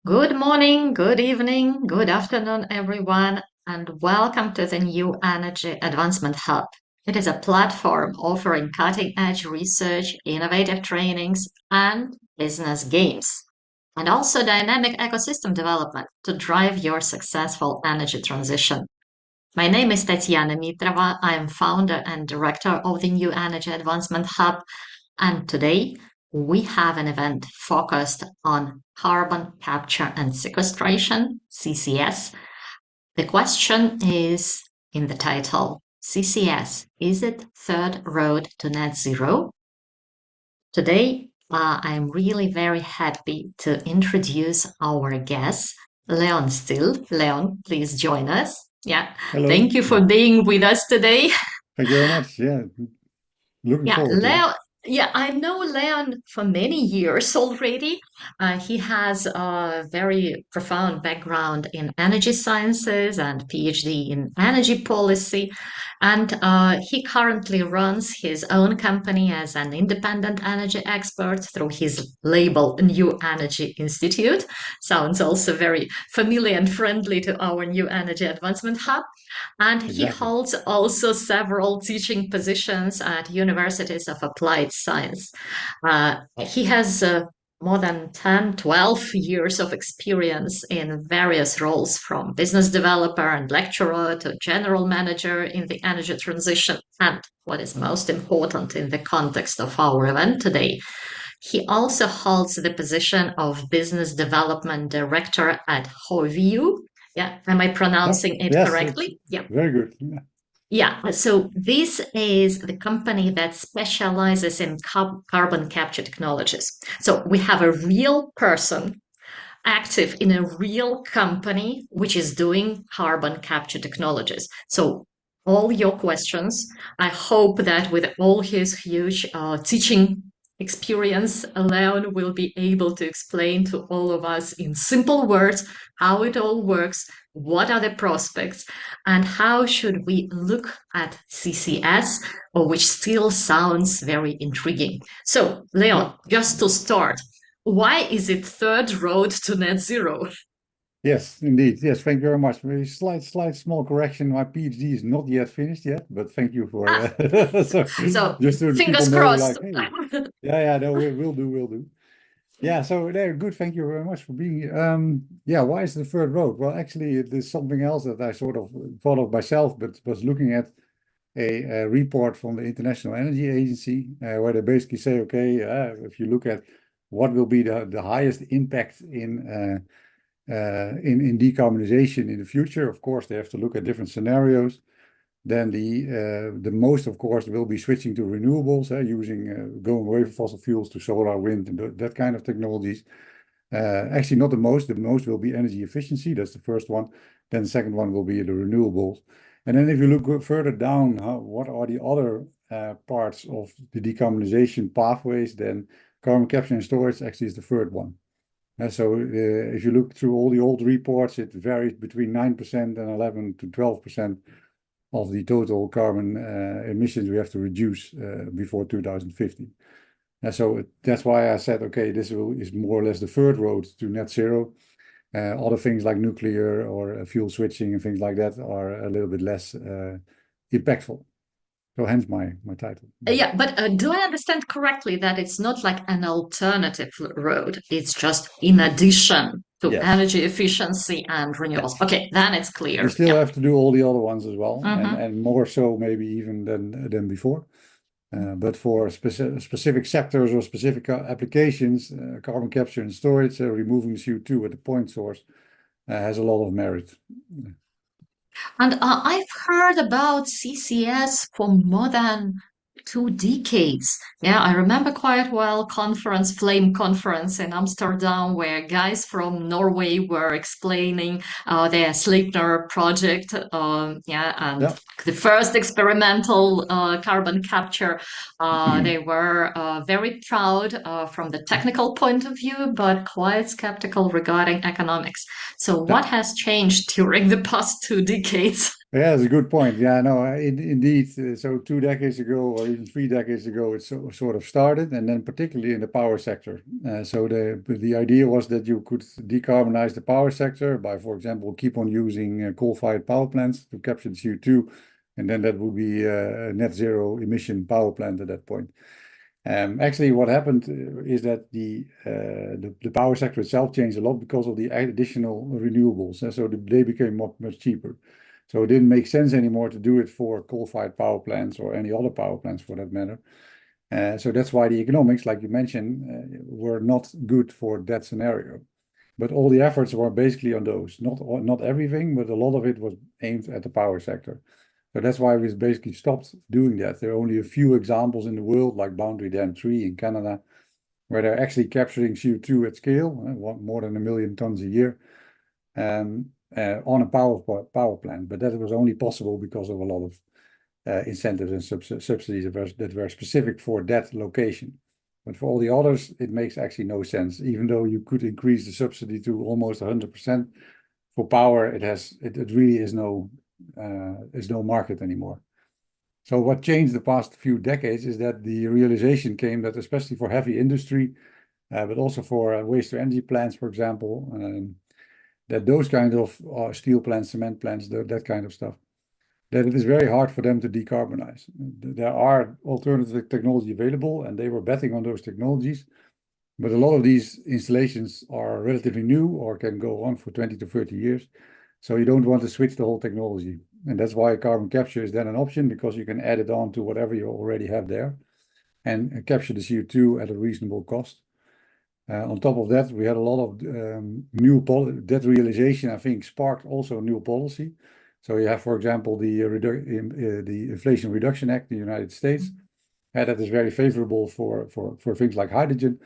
Good morning, good evening, good afternoon, everyone, and welcome to the New Energy Advancement Hub. It is a platform offering cutting-edge research, innovative trainings, and business games, and also dynamic ecosystem development to drive your successful energy transition. My name is Tatiana Mitrova. I am founder and director of the New Energy Advancement Hub, and today we have an event focused on carbon capture and sequestration, CCS. The question is in the title, CCS, is it third road to net zero? Today, I'm really very happy to introduce our guest, Leon Still. Leon, please join us. Yeah, Hello. thank you for Yeah. being with us today. Thank you very much. Yeah. Looking Yeah, forward to it. Leon. Yeah, I know Leon for many years already. He has a very profound background in energy sciences and PhD in energy policy. And he currently runs his own company as an independent energy expert through his label New Energy Institute. Sounds also very familiar and friendly to our New Energy Advancement Hub. And he Exactly. holds also several teaching positions at universities of applied science. He has more than 10, 12 years of experience in various roles from business developer and lecturer to general manager in the energy transition. And what is most important in the context of our event today, he also holds the position of business development director at Hoviu. Yeah, am I Yep. pronouncing it Yes, it's correctly? Yeah. very good. Yeah. Yeah, so this is the company that specializes in carbon capture technologies. So we have a real person active in a real company which is doing carbon capture technologies. So all your questions, I hope that with all his huge teaching experience, Leon will be able to explain to all of us in simple words how it all works, what are the prospects, and how should we look at CCS, or which still sounds very intriguing. So, Leon, Yep. just to start, why is it third road to net zero? Yes, indeed. Yes, thank you very much. Very slight, small correction. My PhD is not yet finished yet, but thank you for Ah, so so just so the people fingers know, crossed. like, hey, yeah, no, we'll do, we'll do. Yeah, so there, good. Thank you very much for being. Yeah, why is the third road? Well, actually, it is something else that I sort of thought of myself, but was looking at a report from the International Energy Agency, where they basically say, okay, if you look at what will be the highest impact in decarbonization in the future, of course, they have to look at different scenarios. Then the most, of course, will be switching to renewables, using going away from fossil fuels to solar, wind, and that kind of technologies. Actually, not the most. The most will be energy efficiency. That's the first one. Then the second one will be the renewables. And then if you look further down, what are the other parts of the decarbonization pathways? Then carbon capture and storage actually is the third one. So if you look through all the old reports, it varies between 9% and 11 to 12% of the total carbon emissions we have to reduce before 2050. And so that's why I said, okay, is more or less the third road to net zero. Other things like nuclear or fuel switching and things like that are a little bit less impactful. So hence my title. Yeah, but do I understand correctly that it's not like an alternative road? It's just in addition to Yes. energy efficiency and Yeah. renewables. Okay, then it's You clear. still Yeah. have to do all the other ones as well, Hmm. and more so maybe even than before. But for specific sectors or specific applications, carbon capture and storage, removing the CO2 at the point source has a lot of merit. And I've heard about CCS for more than 2 decades. Yeah, I remember quite well Flame Conference in Amsterdam, where guys from Norway were explaining their Sleipner project. Yeah, and Yeah, the first experimental carbon capture. They were very proud from the technical point of view, but quite skeptical regarding economics. So, what yeah. has changed during the past 2 decades? Yeah, that's a good point. Yeah, no, indeed. So 2 decades ago, or even 3 decades ago, it sort of started, and then particularly in the power sector. So the idea was that you could decarbonize the power sector by, for example, keep on using coal-fired power plants to capture the CO2, and then that would be a net zero emission power plant at that point. Actually, what happened is that the power sector itself changed a lot because of the additional renewables. So they became much cheaper. So it didn't make sense anymore to do it for coal-fired power plants or any other power plants for that matter. So that's why the economics, like you mentioned, were not good for that scenario. But all the efforts were basically on those. Not everything, but a lot of it was aimed at the power sector. So that's why we basically stopped doing that. There are only a few examples in the world, like Boundary Dam 3 in Canada, where they're actually capturing CO2 at scale, more than 1 million tons a year, on a power plant. But that was only possible because of a lot of incentives and subsidies that were specific for that location. But for all the others, it makes actually no sense. Even though you could increase the subsidy to almost 100% for power, it really is no market anymore. So what changed the past few decades is that the realization came that especially for heavy industry, but also for waste to energy plants, for example, that those kind of steel plants, cement plants, that kind of stuff, that it is very hard for them to decarbonize. There are alternative technology available, and they were betting on those technologies. But a lot of these installations are relatively new or can go on for 20 to 30 years. So you don't want to switch the whole technology. And that's why carbon capture is then an option, because you can add it on to whatever you already have there and capture the CO2 at a reasonable cost. On top of that, we had a lot of that realization, I think, sparked also new policy. So you have, for example, the Inflation Reduction Act in the United States. That is very favorable for things like hydrogen,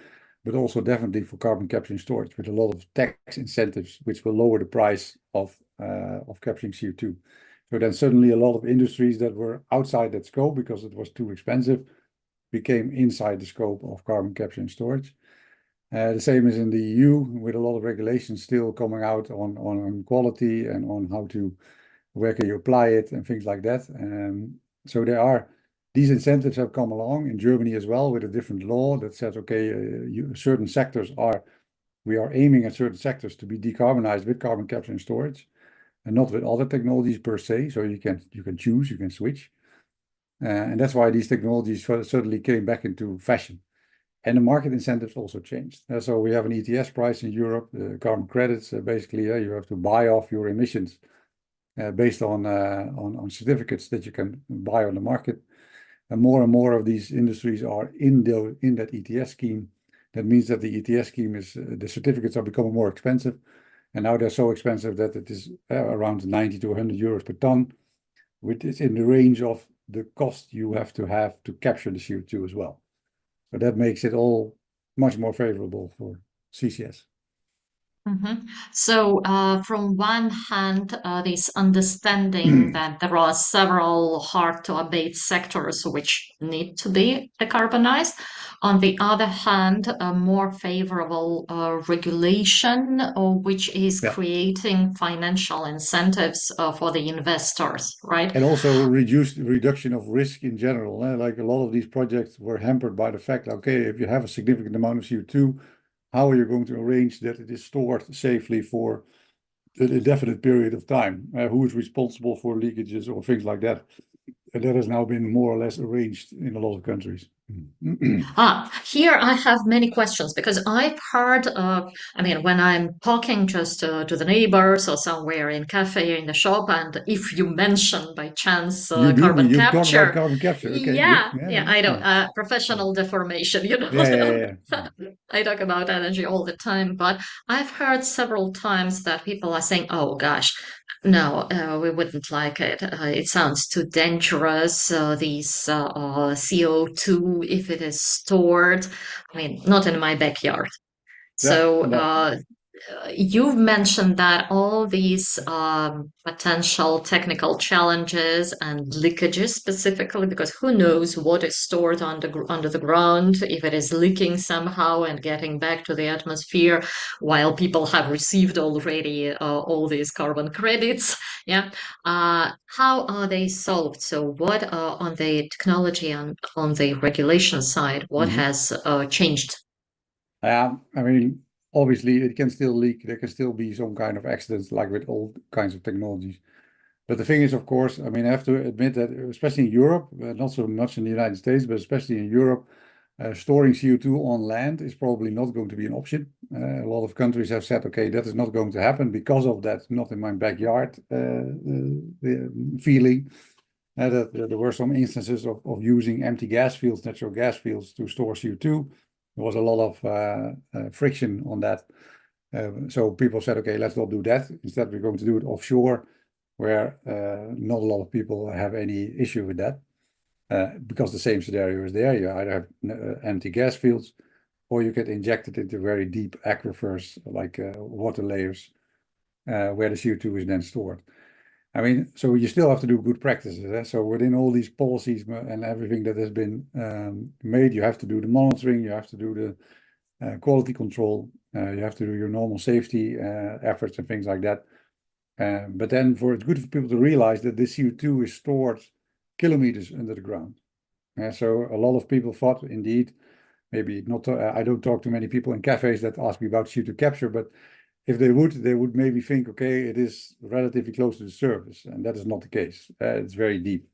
but also definitely for carbon capture and storage, with a lot of tax incentives, which will lower the price of capturing CO2. So then suddenly a lot of industries that were outside that scope because it was too expensive became inside the scope of carbon capture and storage. The same as in the EU, with a lot of regulations still coming out on quality and on where can you apply it and things like that. So these incentives have come along in Germany as well, with a different law that says, okay, we are aiming at certain sectors to be decarbonized with carbon capture and storage, and not with other technologies per se. So you can choose, you can switch. And that's why these technologies suddenly came back into fashion. And the market incentives also changed. So we have an ETS price in Europe, the carbon credits. Basically, you have to buy off your emissions based on certificates that you can buy on the market. And more of these industries are in that ETS scheme. That means that the ETS scheme the certificates are becoming more expensive. And now they're so expensive that it is around 90 to 100 euros per ton, which is in the range of the cost you have to capture the CO2 as well. So that makes it all much more favorable for CCS. So, from one hand, this understanding that there are several hard to abate sectors which need to be decarbonized. On the other hand, a more favorable regulation, which is Yeah. creating financial incentives for the investors, right? And also reduction of risk in general. Like a lot of these projects were hampered by the fact, okay, if you have a significant amount of CO2, how are you going to arrange that it is stored safely for an indefinite period of time? Who is responsible for leakages or things like that? And that has now been more or less arranged in a lot of countries. Here I have many questions because I've heard, I mean, when I'm talking just to the neighbors or somewhere in cafe in the shop, and if you mention by chance You do me. carbon You talk about capture, carbon capture. Okay, good. yeah, Yeah, yeah, I know, yeah, yeah, professional deformation, you yeah, know. yeah, yeah. I talk about energy all the time, but I've heard several times that people are saying, "Oh gosh, no, we wouldn't like it. It sounds too dangerous. These CO2, if it is stored, I mean, not in my backyard." Yeah, So, no. you've mentioned that all these potential technical challenges and leakages specifically, because who knows what is stored under the ground, if it is leaking somehow and getting back to the atmosphere while people have received already all these carbon credits. Yeah. How are they solved? So what on the technology and on the regulation side, what has changed? I mean, obviously it can still leak. There can still be some kind of accidents like with all kinds of technologies. But the thing is, of course, I mean, I have to admit that, especially in Europe, not so much in the United States, but especially in Europe, storing CO2 on land is probably not going to be an option. A lot of countries have said, okay, that is not going to happen because of that, not in my backyard feeling. That there were some instances of using empty gas fields, natural gas fields, to store CO2. There was a lot of friction on that. So people said, okay, let's not do that. Instead, we're going to do it offshore, where not a lot of people have any issue with that. Because the same scenario is there. You either have empty gas fields, or you get injected into very deep aquifers, like water layers, where the CO2 is then stored. I mean, so you still have to do good practices. So within all these policies and everything that has been made, you have to do the monitoring, you have to do the quality control, you have to do your normal safety efforts and things like that. But then it's good for people to realize that this CO2 is stored kilometers under the ground. So a lot of people thought, indeed, maybe not, I don't talk to many people in cafes that ask me about CO2 capture, but if they would maybe think, okay, it is relatively close to the surface, and that is not the case. It's very deep.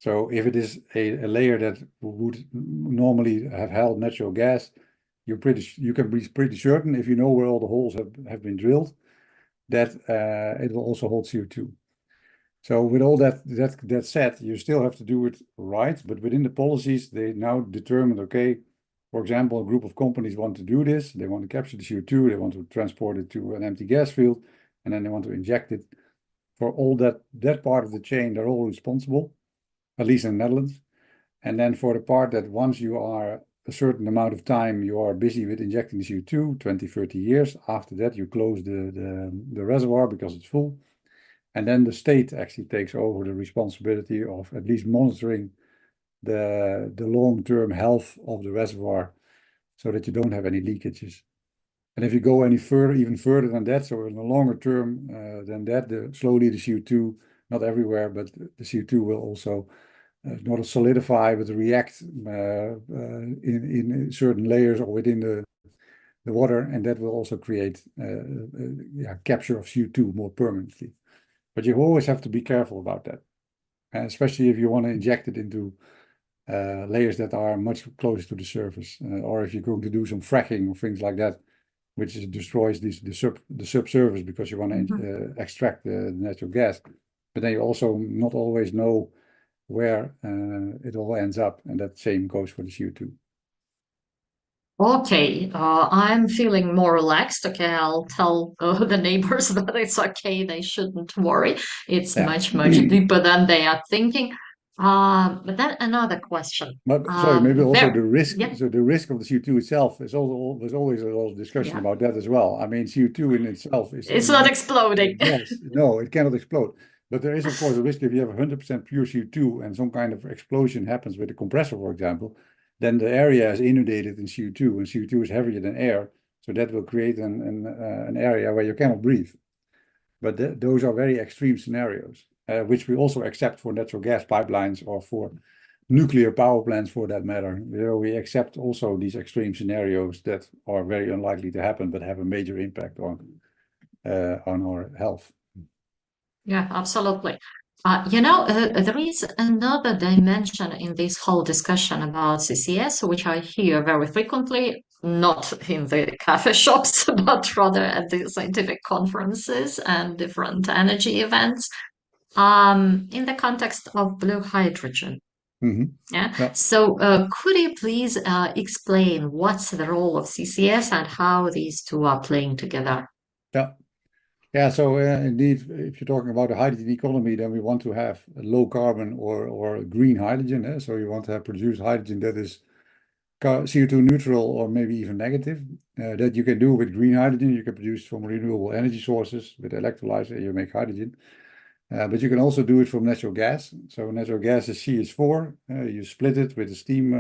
So if it is a layer that would normally have held natural gas, you can be pretty certain, if you know where all the holes have been drilled, that it will also hold CO2. So with all that said, you still have to do it right, but within the policies, they now determined, okay, for example, a group of companies want to do this. They want to capture the CO2. They want to transport it to an empty gas field, and then they want to inject it. For all that part of the chain, they're all responsible, at least in the Netherlands. And then for the part that once you are a certain amount of time, you are busy with injecting the CO2, 20, 30 years. After that, you close the reservoir because it's full. And then the state actually takes over the responsibility of at least monitoring the long-term health of the reservoir, so that you don't have any leakages. And if you go any further, even further than that, so in the longer term than that, slowly the CO2, not everywhere, but the CO2 will also not solidify, but react in certain layers or within the water, and that will also create capture of CO2 more permanently. But you always have to be careful about that, and especially if you want to inject it into layers that are much closer to the surface, or if you're going to do some fracking or things like that, which destroys the subsurface because you want to extract the natural gas. But then you also not always know where it all ends up, and that same goes for the CO2. Okay, I'm feeling more relaxed. Okay, I'll tell the neighbors that it's okay. They shouldn't worry. It's Yeah. much, much deeper than they are thinking. But then another question. But sorry, maybe also the risk. Yeah, So the risk of the CO2 itself is also, there's always a lot of discussion yeah. about that as well. I mean, CO2 in itself is It's not exploding. yes, no, it cannot explode. But there is, of course, a risk if you have 100% pure CO2 and some kind of explosion happens with the compressor, for example, then the area is inundated in CO2, and CO2 is heavier than air. So that will create an area where you cannot breathe. But those are very extreme scenarios, which we also accept for natural gas pipelines or for nuclear power plants, for that matter. We accept also these extreme scenarios that are very unlikely to happen, but have a major impact on our health. Yeah, absolutely. There is another dimension in this whole discussion about CCS, which I hear very frequently, not in the cafe shops, but rather at the scientific conferences and different energy events, in the context of blue hydrogen. Yeah. Yeah. So, could you please explain what's the role of CCS and how these two are playing together? Yeah. Yeah, so indeed, if you're talking about the hydrogen economy, then we want to have low carbon or green hydrogen. So you want to have produced hydrogen that is CO2 neutral or maybe even negative. That you can do with green hydrogen. You can produce from renewable energy sources with electrolyzer, you make hydrogen. But you can also do it from natural gas. So natural gas is CH4. You split it with a steam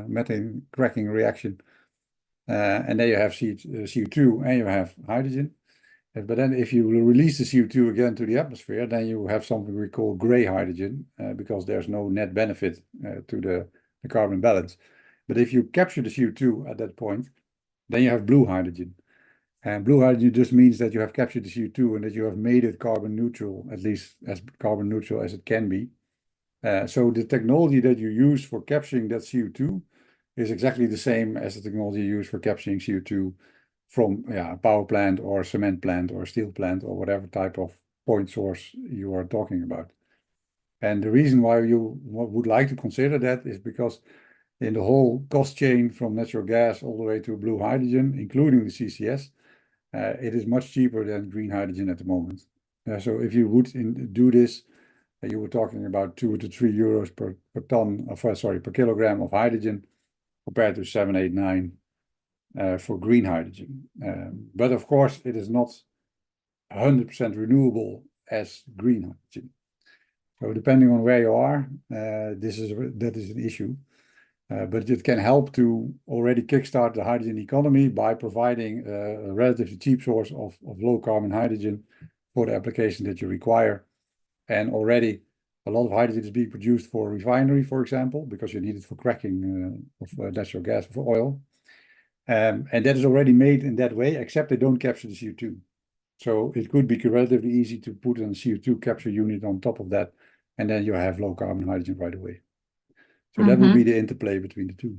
methane cracking reaction. And then you have CO2 and you have hydrogen. But then if you release the CO2 again to the atmosphere, then you have something we call gray hydrogen, because there's no net benefit to the carbon balance. But if you capture the CO2 at that point, then you have blue hydrogen. And blue hydrogen just means that you have captured the CO2 and that you have made it carbon neutral, at least as carbon neutral as it can be. So the technology that you use for capturing that CO2 is exactly the same as the technology used for capturing CO2 from a power plant or a cement plant or a steel plant or whatever type of point source you are talking about. And the reason why you would like to consider that is because in the whole cost chain from natural gas all the way to blue hydrogen, including the CCS, it is much cheaper than green hydrogen at the moment. So if you would do this, you were talking about 2 to 3 euros per ton of, per kilogram of hydrogen, compared to 7, 8, 9 for green hydrogen. But of course, it is not 100% renewable as green hydrogen. So depending on where you are, that is an issue. But it can help to already kickstart the hydrogen economy by providing a relatively cheap source of low carbon hydrogen for the application that you require. And already a lot of hydrogen is being produced for refinery, for example, because you need it for cracking of natural gas, for oil. And that is already made in that way, except they don't capture the CO2. So it could be relatively easy to put a CO2 capture unit on top of that, and then you have low carbon hydrogen right away. So that would be the interplay between the two.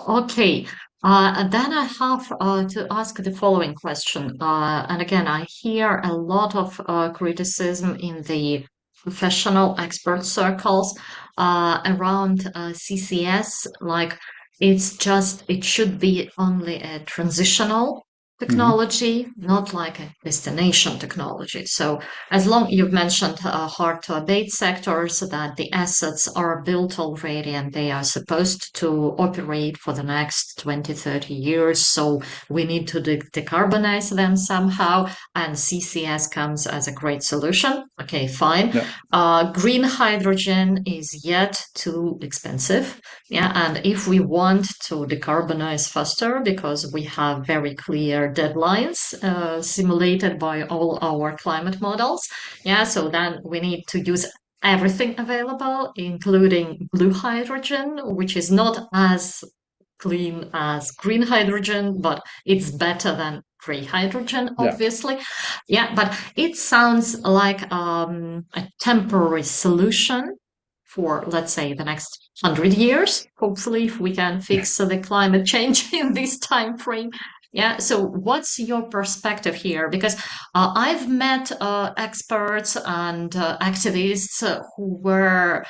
Okay. Then I have to ask the following question. And again, I hear a lot of criticism in the professional expert circles around CCS, like it should be only a transitional technology, not like a destination technology. So as long you've mentioned hard to abate sectors, that the assets are built already and they are supposed to operate for the next 20, 30 years. So we need to decarbonize them somehow, and CCS comes as a great solution. Okay, fine. Yeah. Green hydrogen is yet too expensive. Yeah, and if we want to decarbonize faster, because we have very clear deadlines simulated by all our climate models, yeah, so then we need to use everything available, including blue hydrogen, which is not as clean as green hydrogen, but it's better than gray hydrogen, obviously. Yeah, but it sounds like a temporary solution for, let's say, the next 100 years, hopefully, if we can fix the climate change in this time frame. Yeah, so what's your perspective here? Because I've met experts and activists who were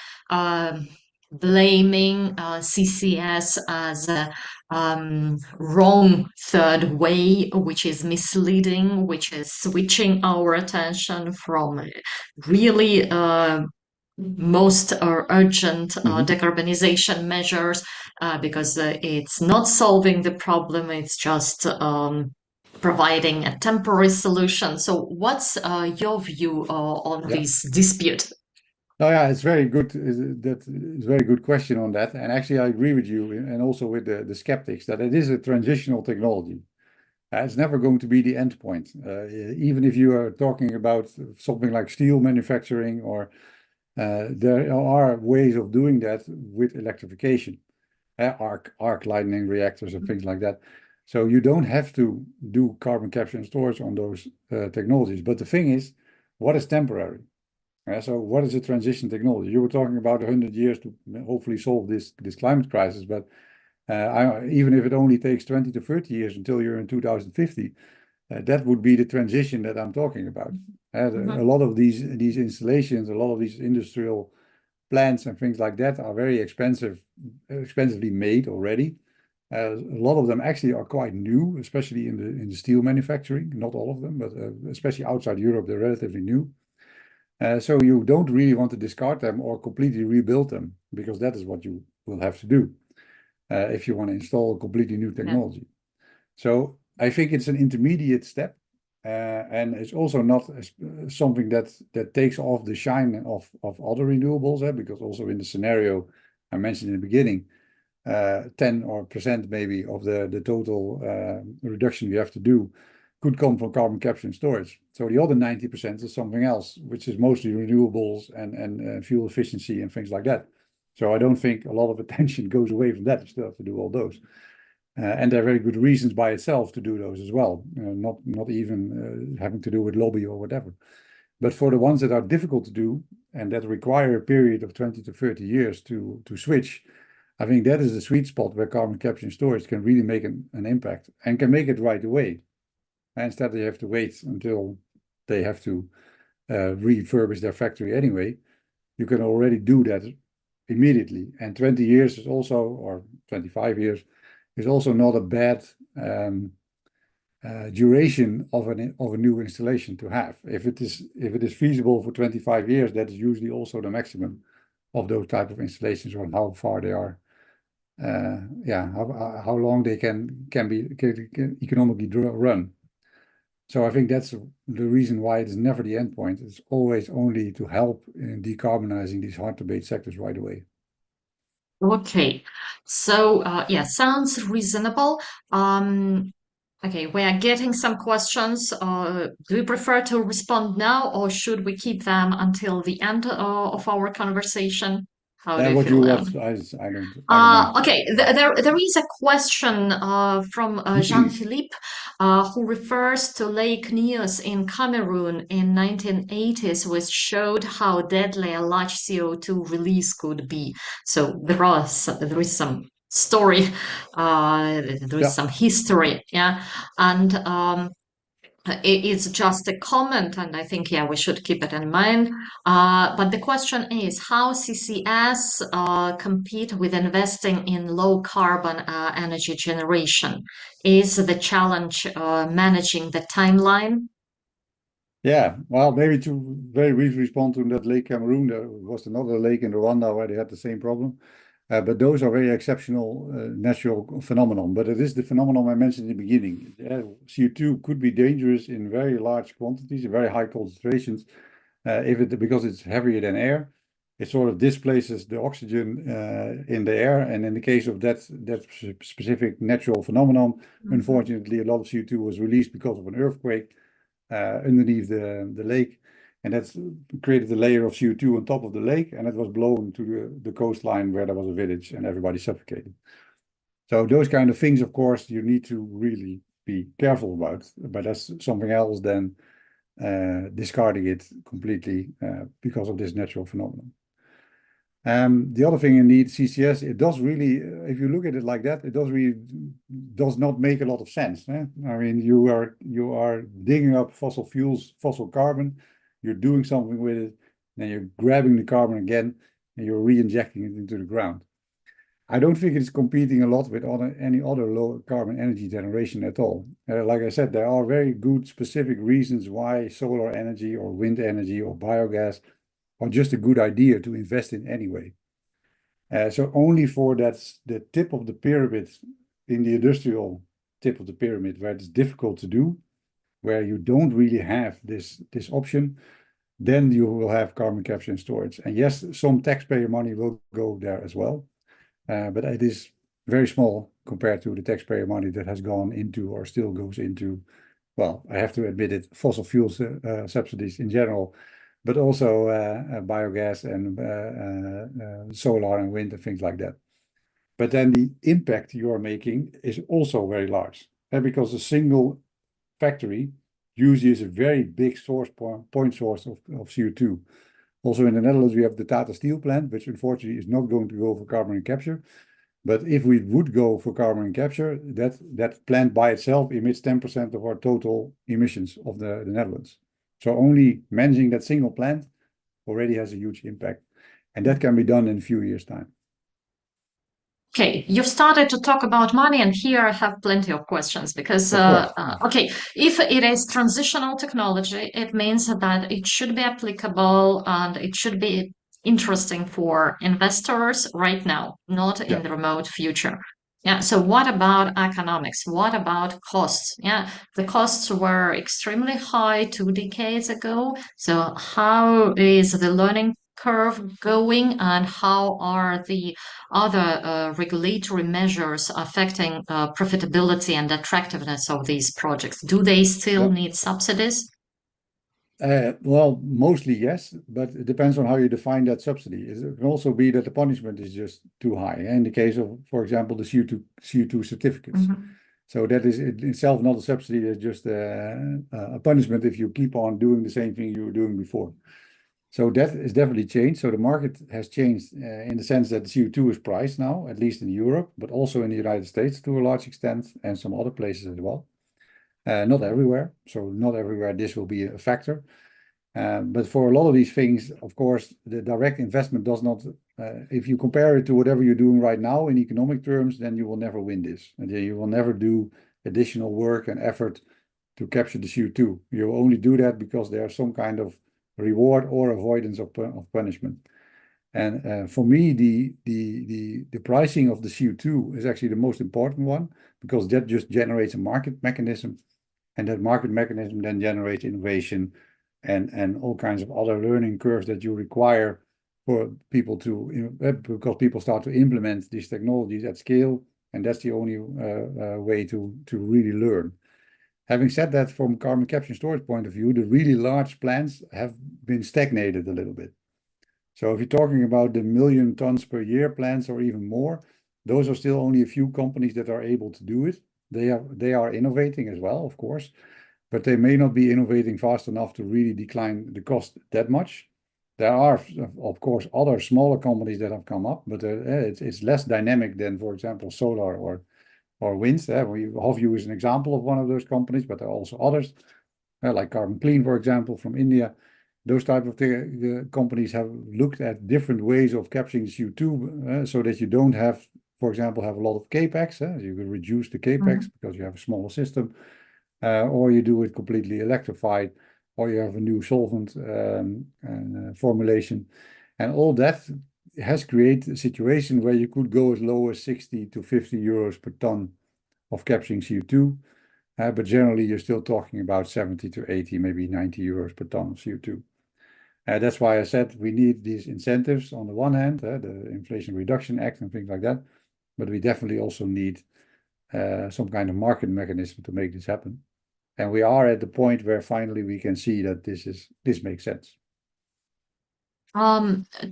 blaming CCS as a wrong third way, which is misleading, which is switching our attention from really most urgent decarbonization measures, because it's not solving the problem, it's just providing a temporary solution. So what's your view on this dispute? Oh yeah, it's very good. That is a very good question on that. And actually, I agree with you, and also with the skeptics, that it is a transitional technology. It's never going to be the end point. Even if you are talking about something like steel manufacturing, or there are ways of doing that with electrification, arc lightning reactors and things like that. So you don't have to do carbon capture and storage on those technologies. But the thing is, what is temporary? So what is a transition technology? You were talking about 100 years to hopefully solve this climate crisis, but even if it only takes 20 to 30 years until you're in 2050, that would be the transition that I'm talking about. A lot of these installations, a lot of these industrial plants and things like that are very expensively made already. A lot of them actually are quite new, especially in the steel manufacturing. Not all of them, but especially outside Europe, they're relatively new. So you don't really want to discard them or completely rebuild them, because that is what you will have to do. if you want to install a completely new Yeah. technology. So I think it's an intermediate step, and it's also not something that takes off the shine of other renewables, because also in the scenario I mentioned in the beginning, 10% maybe of the total reduction we have to do could come from carbon capture and storage. So the other 90% is something else, which is mostly renewables and fuel efficiency and things like that. So I don't think a lot of attention goes away from that. You still have to do all those. And there are very good reasons by itself to do those as well, not even having to do with lobby or whatever. But for the ones that are difficult to do and that require a period of 20 to 30 years to switch, I think that is the sweet spot where carbon capture and storage can really make an impact and can make it right away. Instead, they have to wait until they have to refurbish their factory anyway. You can already do that immediately. And 20 years is also, or 25 years, is also not a bad duration of a new installation to have. If it is feasible for 25 years, that is usually also the maximum of those type of installations, or how far they are. How long they can economically run. So I think that's the reason why it is never the end point. It's always only to help in decarbonizing these hard to abate sectors right away. Okay, so yeah, sounds reasonable. Okay, we are getting some questions. Do you prefer to respond now, or should we keep them until the end of our conversation? How do you What feel you now? want, I don't mind. Okay, there is a question from Jean-Philippe who refers to Lake Nyos in Cameroon in 1980s, which showed how deadly a large CO2 release could be. So there is some story, there is Yeah. some history, yeah, and it's just a comment, and I think, yeah, we should keep it in mind. But the question is how CCS compete with investing in low carbon energy generation? Is the challenge managing the timeline? Yeah, well, maybe to very briefly respond to that Lake Cameroon, there was another lake in Rwanda where they had the same problem. But those are very exceptional natural phenomenon. But it is the phenomenon I mentioned in the beginning. CO2 could be dangerous in very large quantities, in very high concentrations, because it's heavier than air. It sort of displaces the oxygen in the air. And in the case of that specific natural phenomenon, unfortunately, a lot of CO2 was released because of an earthquake underneath the lake, and that's created a layer of CO2 on top of the lake, and it was blown to the coastline where there was a village and everybody suffocated. So those kind of things, of course, you need to really be careful about, but that's something else than discarding it completely because of this natural phenomenon. The other thing indeed, CCS, it does really, if you look at it like that, it does not make a lot of sense. I mean, you are digging up fossil fuels, fossil carbon, you're doing something with it, then you're grabbing the carbon again, and you're re-injecting it into the ground. I don't think it's competing a lot with any other low carbon energy generation at all. Like I said, there are very good specific reasons why solar energy or wind energy or biogas or just a good idea to invest in anyway. So only for that's the tip of the pyramid, in the industrial tip of the pyramid, where it's difficult to do, where you don't really have this option, then you will have carbon capture and storage. And yes, some taxpayer money will go there as well, but it is very small compared to the taxpayer money that has gone into or still goes into, well, I have to admit it, fossil fuels subsidies in general, but also biogas and solar and wind and things like that. But then the impact you are making is also very large, because a single factory usually is a very big point source of CO2. Also in the Netherlands, we have the Tata Steel plant, which unfortunately is not going to go for carbon capture. But if we would go for carbon capture, that plant by itself emits 10% of our total emissions of the Netherlands. So only managing that single plant already has a huge impact. And that can be done in a few years' time. Okay, you've started to talk about money, and here I have plenty of questions because, okay, if it is transitional technology, it means that it should be applicable and it should be interesting for investors right now, not in the remote future. Yeah, so what about economics? What about costs? Yeah, the costs were extremely high 2 decades ago. So how is the learning curve going, and how are the other regulatory measures affecting profitability and attractiveness of these projects? Do they still Yeah. need subsidies? Well, mostly yes, but it depends on how you define that subsidy. It can also be that the punishment is just too high. In the case of, for example, the CO2 certificates. Mhm. So that is in itself not a subsidy, it's just a punishment if you keep on doing the same thing you were doing before. So that is definitely changed. So the market has changed in the sense that CO2 is priced now, at least in Europe, but also in the United States to a large extent, and some other places as well. Not everywhere. So not everywhere this will be a factor. But for a lot of these things, of course, the direct investment does not, if you compare it to whatever you're doing right now in economic terms, then you will never win this. And then you will never do additional work and effort to capture the CO2. You will only do that because there's some kind of reward or avoidance of punishment. And for me, the pricing of the CO2 is actually the most important one, because that just generates a market mechanism, and that market mechanism then generates innovation and all kinds of other learning curves that you require for people to, because people start to implement these technologies at scale, and that's the only way to really learn. Having said that, from carbon capture and storage point of view, the really large plants have been stagnated a little bit. So if you're talking about the million tons per year plants or even more, those are still only a few companies that are able to do it. They are innovating as well, of course, but they may not be innovating fast enough to really decline the cost that much. There are, of course, other smaller companies that have come up, but it's less dynamic than, for example, solar or wind. Hofview is an example of one of those companies, but there are also others, like Carbon Clean, for example, from India. Those type of companies have looked at different ways of capturing CO2, so that you don't have, for example, have a lot of capex. You can reduce the capex because you have a smaller system, or you do it completely electrified, or you have a new solvent formulation. And all that has created a situation where you could go as low as 60 to 50 euros per ton of capturing CO2. But generally, you're still talking about 70 to 80, maybe 90 euros per ton of CO2. That's why I said we need these incentives on the one hand, the Inflation Reduction Act and things like that, but we definitely also need some kind of market mechanism to make this happen. And we are at the point where finally we can see that this makes sense.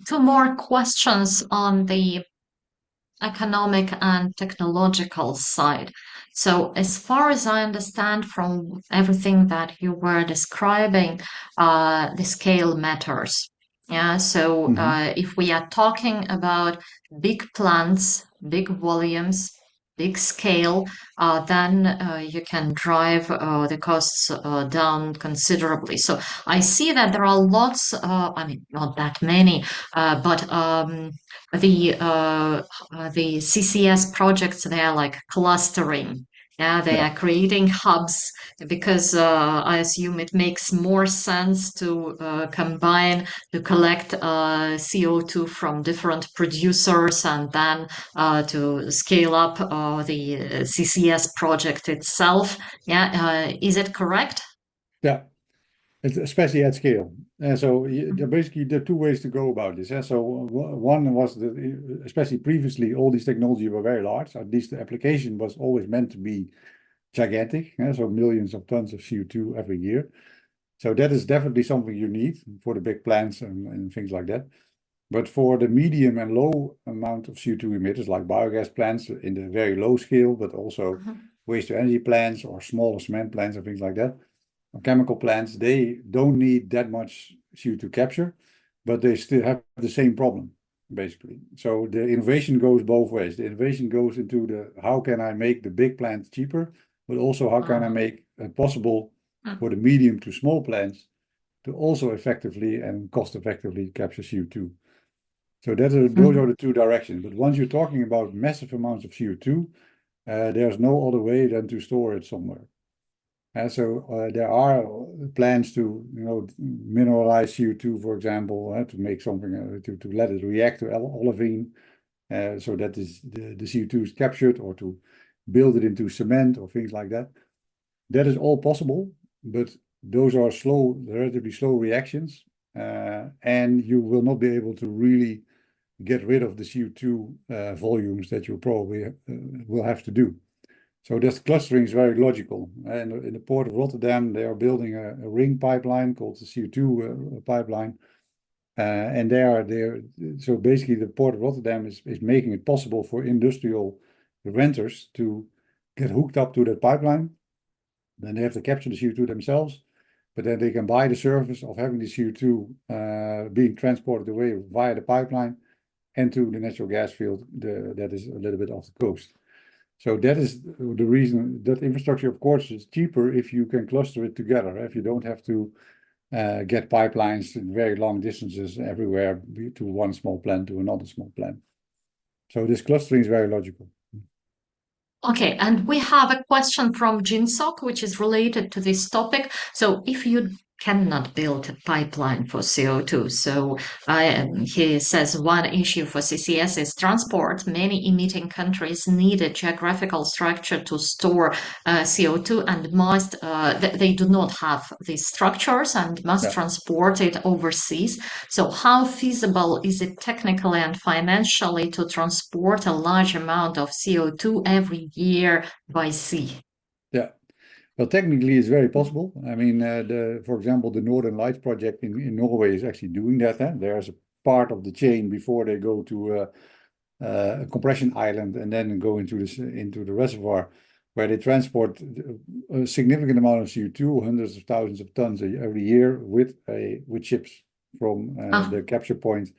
Two more questions on the economic and technological side. So, as far as I understand from everything that you were describing, the scale matters. Yeah. So, if we are talking about big plants, big volumes, big scale, then you can drive the costs down considerably. So, I see that there are lots, I mean, not that many, but the CCS projects, they are like clustering. Yeah, they Yeah. are creating hubs because I assume it makes more sense to combine to collect CO2 from different producers and then to scale up the CCS project itself. Yeah, is it correct? Yeah. Especially at scale. So there basically there are two ways to go about this. So one was that, especially previously, all these technologies were very large. At least the application was always meant to be gigantic. So millions of tons of CO2 every year. So that is definitely something you need for the big plants and things like that. But for the medium and low amount of CO2 emitters, like biogas plants in the very low scale, but also waste to energy plants or smaller cement plants and things like that, chemical plants, they don't need that much CO2 capture, but they still have the same problem, basically. So the innovation goes both ways. The innovation goes into the how can I make the big plants cheaper, but also how can I make it possible for the medium to small plants to also effectively and cost effectively capture CO2. So those are the two directions. But once you're talking about massive amounts of CO2, there's no other way than to store it somewhere. So there are plans to, mineralize CO2, for example, to make something to let it react to olivine, so that is the CO2 is captured, or to build it into cement or things like that. That is all possible, but those are relatively slow reactions, and you will not be able to really get rid of the CO2 volumes that you probably will have to do. So this clustering is very logical. And in the port of Rotterdam, they are building a ring pipeline called the CO2 pipeline. And so basically the port of Rotterdam is making it possible for industrial renters to get hooked up to that pipeline. Then they have to capture the CO2 themselves, but then they can buy the service of having the CO2 being transported away via the pipeline and to the natural gas field that is a little bit off the coast. So that is the reason that infrastructure, of course, is cheaper if you can cluster it together. If you don't have to get pipelines in very long distances everywhere to one small plant to another small plant. So this clustering is very logical. Okay, and we have a question from Jinsok, which is related to this topic. So if you cannot build a pipeline for CO2, so he says one issue for CCS is transport. Many emitting countries need a geographical structure to store CO2, and they do not have these structures and must transport it overseas. So how feasible is it technically and financially to transport a large amount of CO2 every year by sea? Yeah. Well, technically, it's very possible. I mean, for example, the Northern Lights project in Norway is actually doing that. There's a part of the chain before they go to a compression island and then go into the reservoir, where they transport a significant amount of CO2, hundreds of thousands of tons every year with ships from the capture point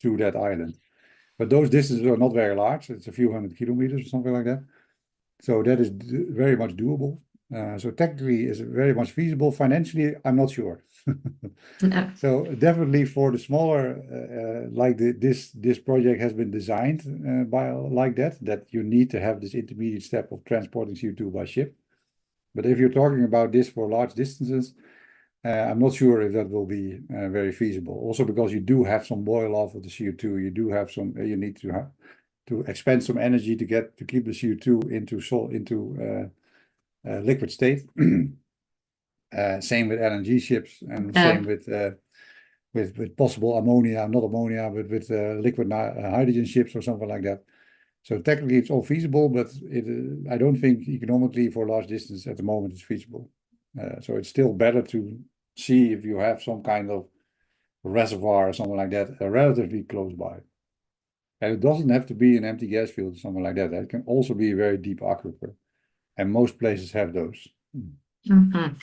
to that island. But those distances are not very large. It's a few hundred kilometers or something like that. So that is very much doable. So technically, it's very much feasible. Financially, I'm not sure. No. So definitely for the smaller, like this project has been designed like that you need to have this intermediate step of transporting CO2 by ship. But if you're talking about this for large distances, I'm not sure if that will be very feasible. Also because you do have some boil off of the CO2, you do have some. You need to expend some energy to keep the CO2 into liquid state. Same with LNG ships, and same with possible ammonia, not ammonia, but with liquid hydrogen ships or something like that. So technically it's all feasible, but I don't think economically for large distance at the moment it's feasible. So it's still better to see if you have some kind of reservoir or something like that relatively close by. And it doesn't have to be an empty gas field or something like that. It can also be a very deep aquifer. And most places have those. Mm-hmm.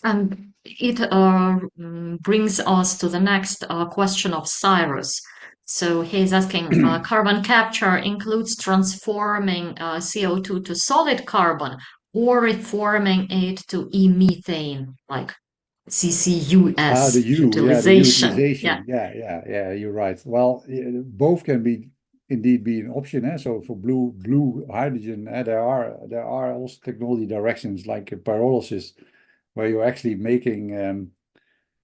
And it brings us to the next question of Cyrus. So he's asking, carbon capture includes transforming CO2 to solid carbon or reforming it to e-methane, like CCUS The utilization. utilization. Yeah, you're right. Well, both can indeed be an option. So for blue hydrogen, there are also technology directions like pyrolysis, where you're actually making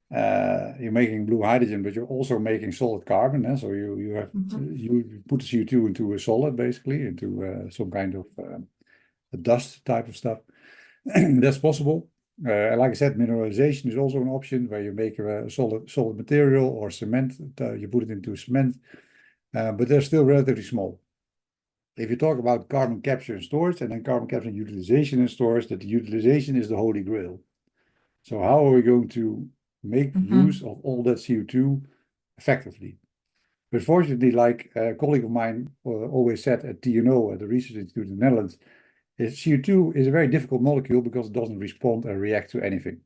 blue hydrogen, but you're also making solid carbon. So you put the CO2 into a solid, basically into some kind of a dust type of stuff. That's possible. Like I said, mineralization is also an option, where you make a solid material or cement. You put it into cement, but they're still relatively small. If you talk about carbon capture and storage, and then carbon capture and utilization and storage, that the utilization is the holy grail. So how are we going to make use of all that CO2 effectively? But fortunately, like a colleague of mine always said at TNO, at the Research Institute in the Netherlands, CO2 is a very difficult molecule because it doesn't respond and react to anything.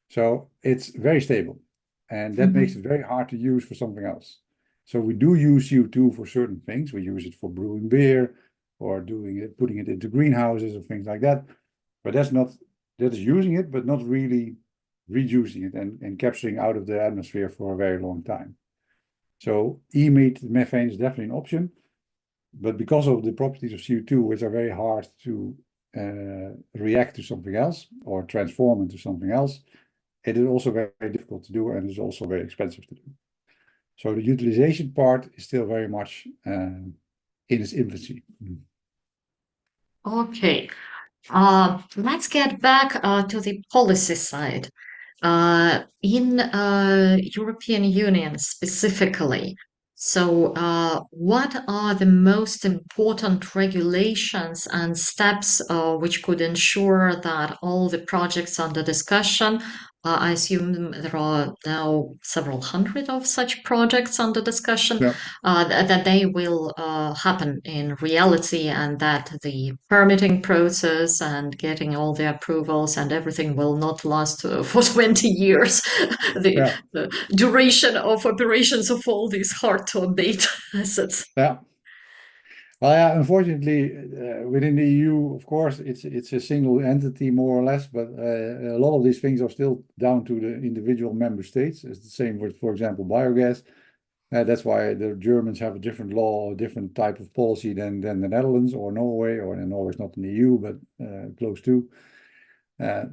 So it's very stable, and that makes it very hard to use for something else. So we do use CO2 for certain things. We use it for brewing beer or putting it into greenhouses or things like that. But that is using it, but not really reducing it and capturing out of the atmosphere for a very long time. So methane is definitely an option. But because of the properties of CO2, which are very hard to react to something else or transform into something else, it is also very, very difficult to do, and is also very expensive to do. So the utilization part is still very much in its infancy. Okay. Let's get back to the policy side. In European Union specifically, so what are the most important regulations and steps which could ensure that all the projects under discussion, I assume there are now several hundred of such projects under discussion, Yeah, that they will happen in reality, and that the permitting process and getting all the approvals and everything will not last for 20 years. yeah, The duration of operations of all these hard to abate assets. yeah. Well, yeah, unfortunately, within the EU, of course, it's a single entity more or less, but a lot of these things are still down to the individual member states. It's the same with, for example, biogas. That's why the Germans have a different law, a different type of policy than the Netherlands or Norway, or Norway's not in the EU, but close to.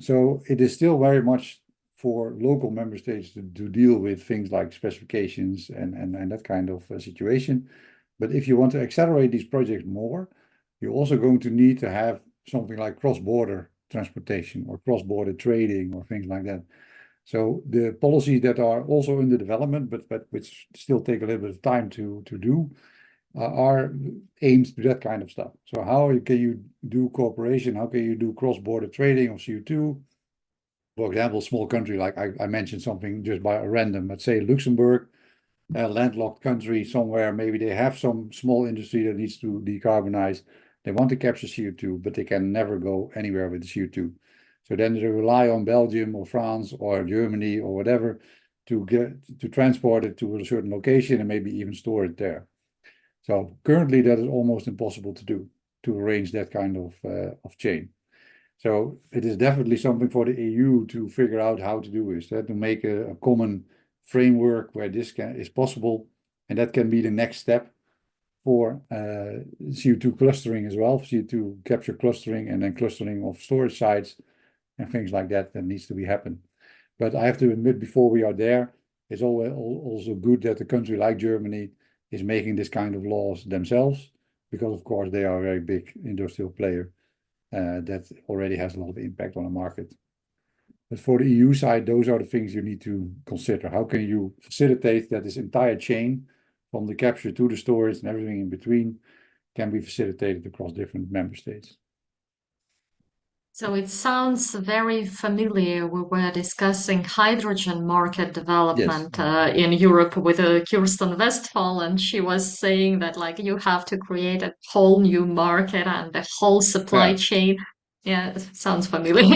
So it is still very much for local member states to deal with things like specifications and that kind of situation. But if you want to accelerate these projects more, you're also going to need to have something like cross-border transportation or cross-border trading or things like that. So the policies that are also under development, but which still take a little bit of time to do, are aimed to that kind of stuff. So how can you do cooperation? How can you do cross-border trading of CO2? For example, a small country like I mentioned something just by a random, let's say Luxembourg, a landlocked country somewhere, maybe they have some small industry that needs to decarbonize. They want to capture CO2, but they can never go anywhere with the CO2. So then they rely on Belgium or France or Germany or whatever to transport it to a certain location and maybe even store it there. So currently that is almost impossible to do, to arrange that kind of chain. So it is definitely something for the EU to figure out how to do is that to make a common framework where this is possible, and that can be the next step for CO2 clustering as well, CO2 capture clustering and then clustering of storage sites and things like that needs to be happen. But I have to admit, before we are there, it's also good that a country like Germany is making this kind of laws themselves, because of course they are a very big industrial player that already has a lot of impact on the market. But for the EU side, those are the things you need to consider. How can you facilitate that this entire chain from the capture to the storage and everything in between can be facilitated across different member states? So it sounds very familiar. We were discussing hydrogen market Yes. development in Europe with Kirsten Westphal, and she was saying that like you have to create a whole new market and the whole supply Yeah. chain. Yeah, it sounds familiar. So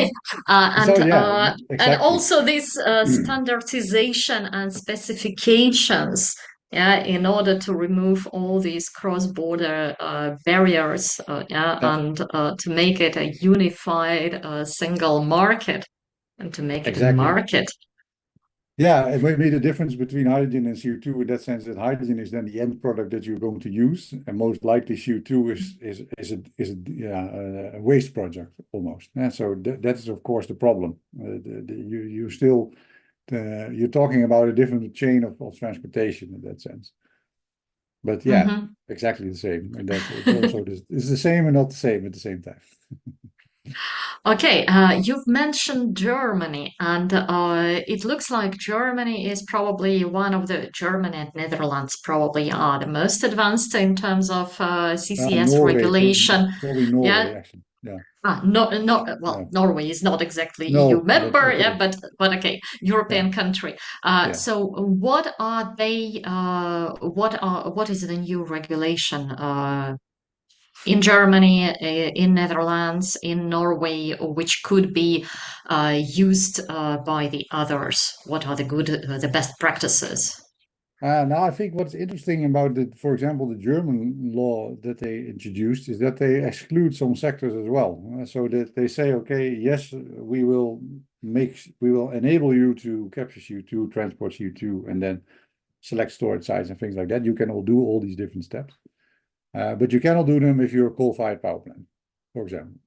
yeah, And exactly. also this standardization and specifications, yeah, in order to remove all these cross-border barriers, yeah, Yeah, and to make it a unified single market and to make it a exactly. market. Yeah, it may be the difference between hydrogen and CO2 in that sense that hydrogen is then the end product that you're going to use, and most likely CO2 is a waste project almost. Yeah, so that is of course the problem. You're talking about a different chain of transportation in that sense. But yeah, Mhm. exactly the same, and it's also it's the same and not the same at the same time. Okay, you've mentioned Germany, and it looks like Germany is probably one of the Germany and Netherlands probably are the most advanced in terms of CCS Norway, regulation. probably Yeah. Norway actually. Yeah, Well, yeah. Norway is not exactly EU No, but member, yeah, okay. but okay, Yeah, European country. yeah. So what are they? What is the new regulation in Germany, in Netherlands, in Norway, which could be used by the others? What are the best practices? Now I think what's interesting about for example, the German law that they introduced is that they exclude some sectors as well. So that they say, okay, yes, we will enable you to capture CO2, transport CO2, and then select storage sites and things like that. You can all do all these different steps. But you cannot do them if you're a coal-fired power plant, for example.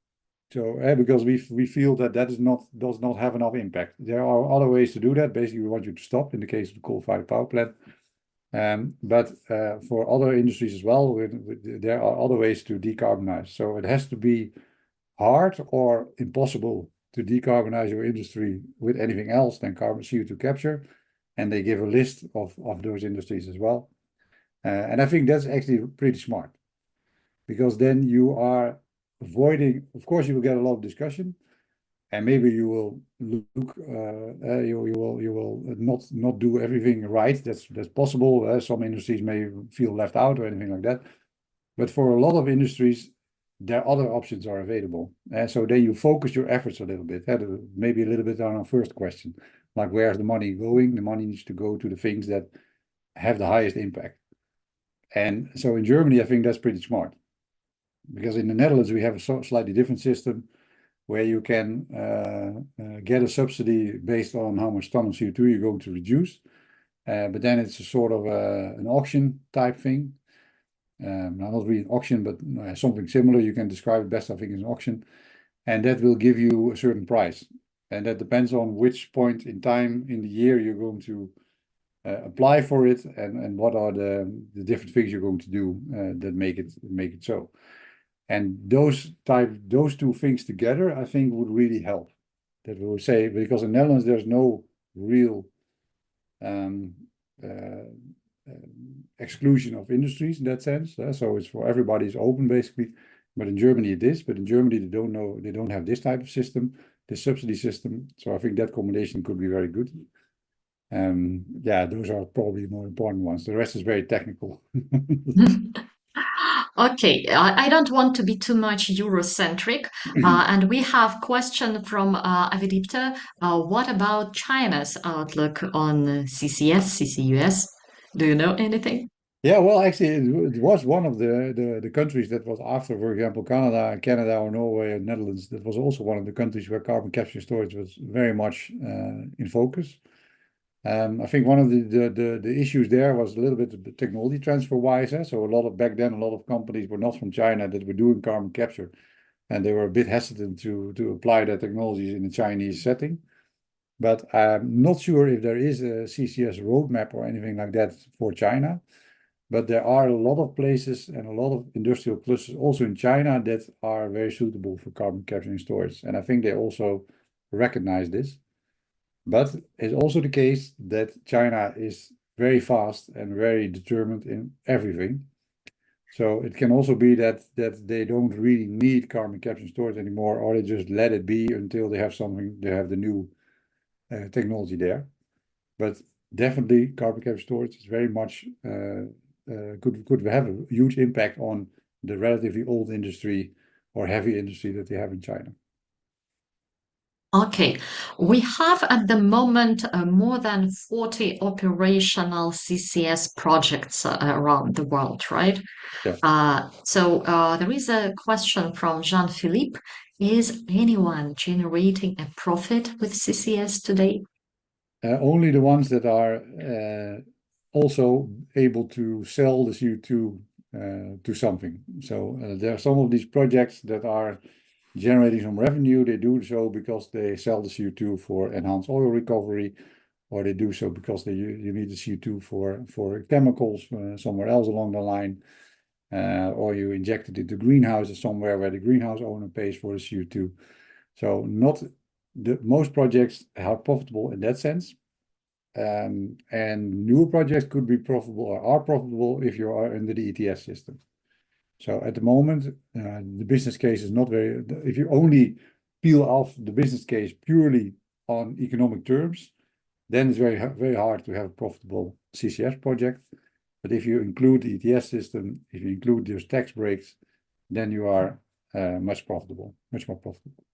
So because we feel that does not have enough impact. There are other ways to do that. Basically, we want you to stop in the case of the coal-fired power plant. But for other industries as well, there are other ways to decarbonize. So it has to be hard or impossible to decarbonize your industry with anything else than carbon CO2 capture. And they give a list of those industries as well. And I think that's actually pretty smart, because then you are avoiding, of course, you will get a lot of discussion, and maybe you will look, you will not do everything right. That's possible. Some industries may feel left out or anything like that. But for a lot of industries, there are other options are available. So then you focus your efforts a little bit. Maybe a little bit on our first question, like where's the money going? The money needs to go to the things that have the highest impact. And so in Germany, I think that's pretty smart, because in the Netherlands, we have a slightly different system where you can get a subsidy based on how much ton of CO2 you're going to reduce. But then it's a sort of an auction type thing. Not really an auction, but something similar. You can describe it best, I think, as an auction. And that will give you a certain price. And that depends on which point in time in the year you're going to apply for it, and what are the different things you're going to do that make it so. And those two things together, I think, would really help. That we would say, because in Netherlands there's no real exclusion of industries in that sense. So it's for everybody, it's open basically. But in Germany it is. But in Germany they don't have this type of system, this subsidy system. So I think that combination could be very good. Yeah, those are probably the more important ones. The rest is very technical. Okay, I don't want to be too much Eurocentric, and we have question from Avidipta. What about China's outlook on CCS, CCUS? Do you know anything? Yeah, well, actually, it was one of the countries that was after, for example, Canada or Norway or Netherlands. That was also one of the countries where carbon capture storage was very much in focus. I think one of the issues there was a little bit of the technology transfer wise. So back then, a lot of companies were not from China that were doing carbon capture, and they were a bit hesitant to apply their technologies in a Chinese setting. But I'm not sure if there is a CCS roadmap or anything like that for China. But there are a lot of places and a lot of industrial clusters also in China that are very suitable for carbon capture and storage. And I think they also recognize this. But it's also the case that China is very fast and very determined in everything. So it can also be that they don't really need carbon capture and storage anymore, or they just let it be until they have the new technology there. But definitely carbon capture storage is very much could have a huge impact on the relatively old industry or heavy industry that they have in China. Okay, we have at the moment more than 40 operational CCS projects around the world, right? Yeah. So there is a question from Jean-Philippe. Is anyone generating a profit with CCS today? Only the ones that are also able to sell the CO2 to something. So there are some of these projects that are generating some revenue. They do so because they sell the CO2 for enhanced oil recovery, or they do so because you need the CO2 for chemicals somewhere else along the line, or you inject it into greenhouses somewhere where the greenhouse owner pays for the CO2. So not most projects are profitable in that sense. And new projects could be profitable or are profitable if you are under the ETS system. So at the moment, the business case is not very. If you only peel off the business case purely on economic terms, then it's very hard to have a profitable CCS project. But if you include the ETS system, if you include those tax breaks, then you are much more profitable.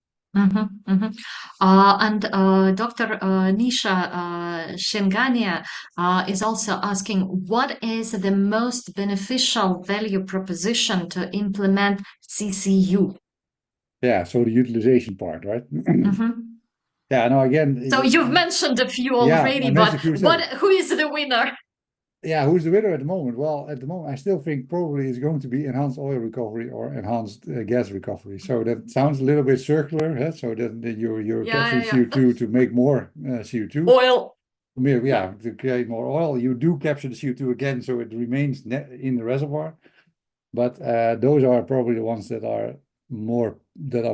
And Dr. Nisha Shengania is also asking, what is the most beneficial value proposition to implement CCU? Yeah, so the utilization part, right? Mhm. Yeah, no, So again, you've mentioned a few yeah, I already, but mentioned a few. So who is the winner? yeah, who's the winner at the moment? Well, at the moment, I still think probably it's going to be enhanced oil recovery or enhanced gas recovery. So that sounds a little bit circular, huh? So that you're Yeah, capturing yeah, yeah. CO2 to make more CO2. Oil. Yeah, to create more oil, you do capture the CO2 again, so it remains in the reservoir. But those are probably the ones that are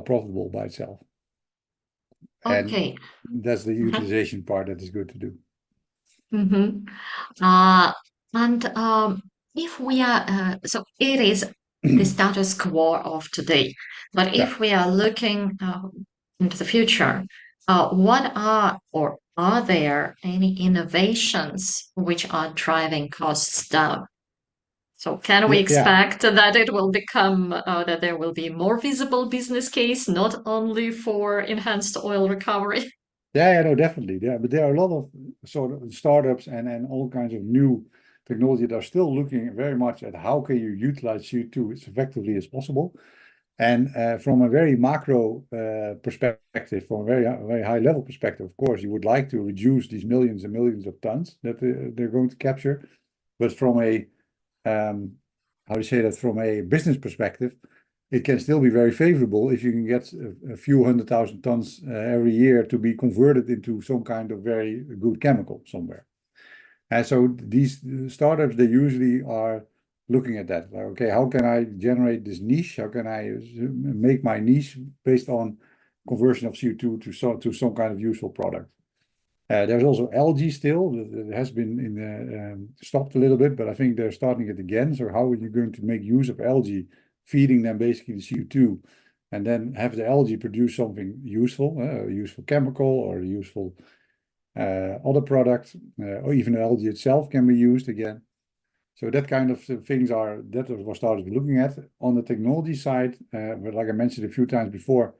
profitable by itself. And Okay. that's the utilization part that is good to do. Mm-hmm. Uh, and if we are, so it is the status quo of today. But Yeah. if we are looking into the future, what are or are there any innovations which are driving costs down? So can we Yeah. expect that it will become that there will be more visible business case, not only for enhanced oil recovery? Yeah, no, definitely. Yeah, but there are a lot of sort of startups and all kinds of new technology that are still looking very much at how can you utilize CO2 as effectively as possible. And from a very macro perspective, from a very high level perspective, of course, you would like to reduce these millions and millions of tons that they're going to capture. But from a how do you say that? From a business perspective, it can still be very favorable if you can get a few 100,000 tons every year to be converted into some kind of very good chemical somewhere. And so these startups, they usually are looking at that. Like, okay, how can I generate this niche? How can I make my niche based on conversion of CO2 to some kind of useful product? There's also algae still. It has been stopped a little bit, but I think they're starting it again. So how are you going to make use of algae, feeding them basically the CO2, and then have the algae produce something useful, a useful chemical or a useful other product, or even algae itself can be used again. So that kind of things that was started looking at. On the technology side, but like I mentioned a few times before,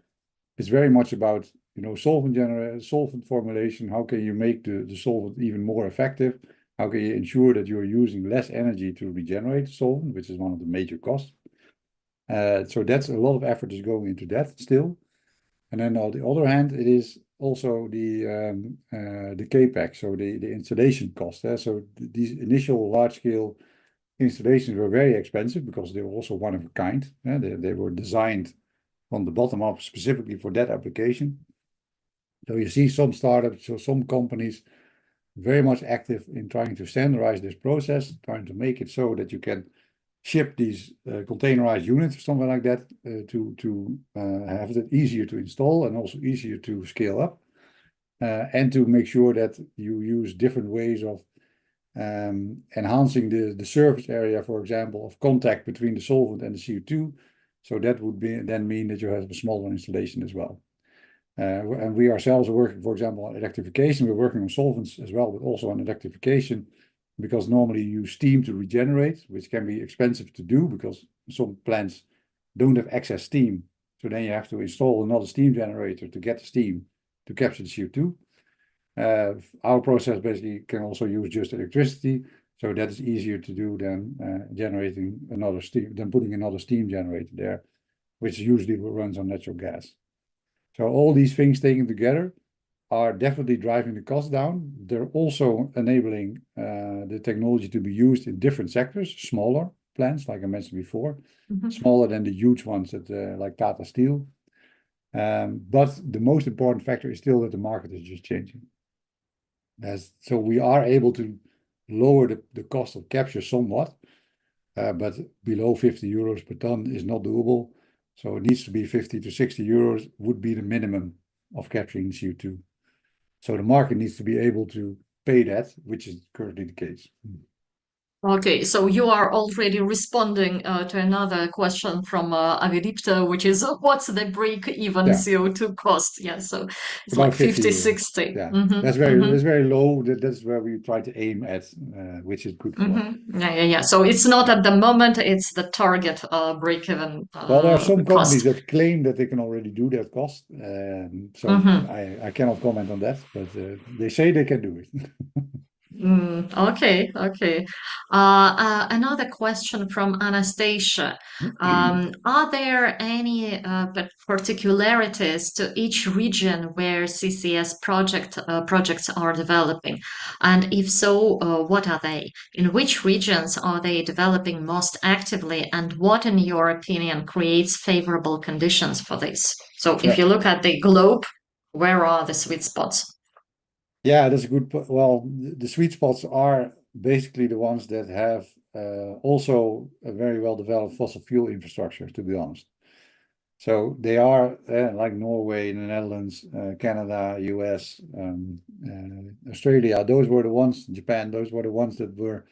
it's very much about solvent formulation. How can you make the solvent even more effective? How can you ensure that you're using less energy to regenerate the solvent, which is one of the major costs. So that's a lot of effort is going into that still. And then on the other hand, it is also the capex, so the installation cost. So these initial large scale installations were very expensive because they were also one of a kind. They were designed from the bottom up specifically for that application. So you see some startups or some companies very much active in trying to standardize this process, trying to make it so that you can ship these containerized units or something like that to have it easier to install and also easier to scale up, and to make sure that you use different ways of enhancing the surface area, for example, of contact between the solvent and the CO2. So that would then mean that you have a smaller installation as well. And we ourselves are working, for example, on electrification. We're working on solvents as well, but also on electrification, because normally you use steam to regenerate, which can be expensive to do because some plants don't have excess steam. So then you have to install another steam generator to get the steam to capture the CO2. Our process basically can also use just electricity, so that is easier to do than generating another steam, than putting another steam generator there, which usually runs on natural gas. So all these things taken together are definitely driving the cost down. They're also enabling the technology to be used in different sectors, smaller plants, like I mentioned before, smaller than the huge ones that like Tata Steel. But the most important factor is still that the market is just changing. So we are able to lower the cost of capture somewhat, but below 50 euros per ton is not doable. So it needs to be 50 to 60 euros would be the minimum of capturing CO2. So the market needs to be able to pay that, which is currently the case. Okay, so you are already responding to another question from Avidipta, which is what's the break-even Yeah, CO2 cost? Yeah, so it's about like 50 50, euros. 60. Yeah, Mm-hmm, that's mm-hmm, very low. That's where we try to aim at, which is good for us. mm-hmm. Yeah, yeah, yeah. So it's not at the moment, it's the target break-even Well, there are some companies cost. that claim that they can already do that cost. So Mm-hmm. I cannot comment on that, but they say they can do it. Okay, okay. Another question from Anastasia. Are there any particularities to each region where CCS projects are developing? And if so, what are they? In which regions are they developing most actively? And what, in your opinion, creates favorable conditions for this? So if Yeah. you look at the globe, where are the sweet spots? Yeah, that's a good. Well, the sweet spots are basically the ones that have also a very well developed fossil fuel infrastructure, to be honest. So they are like Norway, the Netherlands, Canada, US, Australia. Those were the ones, Japan, those were the ones that were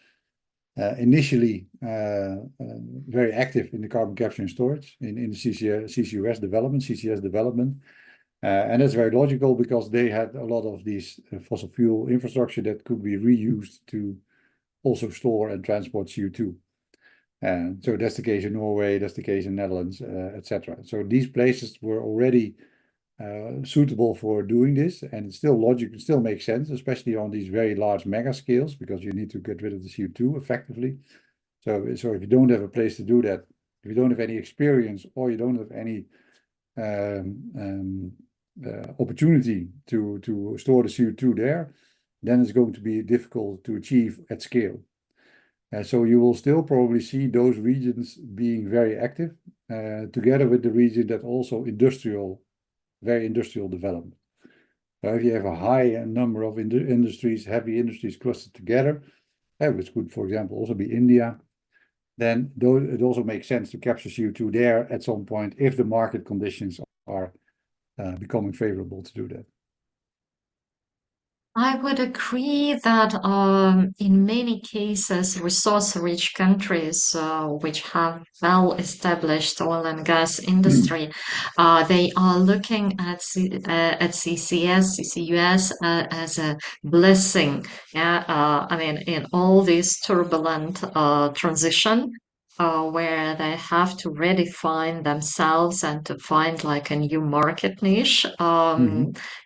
initially very active in the carbon capture and storage in the CCUS development, CCS development. And that's very logical because they had a lot of these fossil fuel infrastructure that could be reused to also store and transport CO2. And so that's the case in Norway, that's the case in Netherlands, etc. So these places were already suitable for doing this, and it's still logical, it still makes sense, especially on these very large mega scales, because you need to get rid of the CO2 effectively. So if you don't have a place to do that, if you don't have any experience or you don't have any opportunity to store the CO2 there, then it's going to be difficult to achieve at scale. So you will still probably see those regions being very active, together with the region that also very industrial development. So if you have a high number of industries, heavy industries clustered together, which could, for example, also be India, then it also makes sense to capture CO2 there at some point if the market conditions are becoming favorable to do that. I would agree that in many cases, resource-rich countries which have well-established oil and gas industry, they are looking at CCS, CCUS as a blessing. Yeah, I mean, in all this turbulent transition. Where they have to redefine themselves and to find like a new market niche.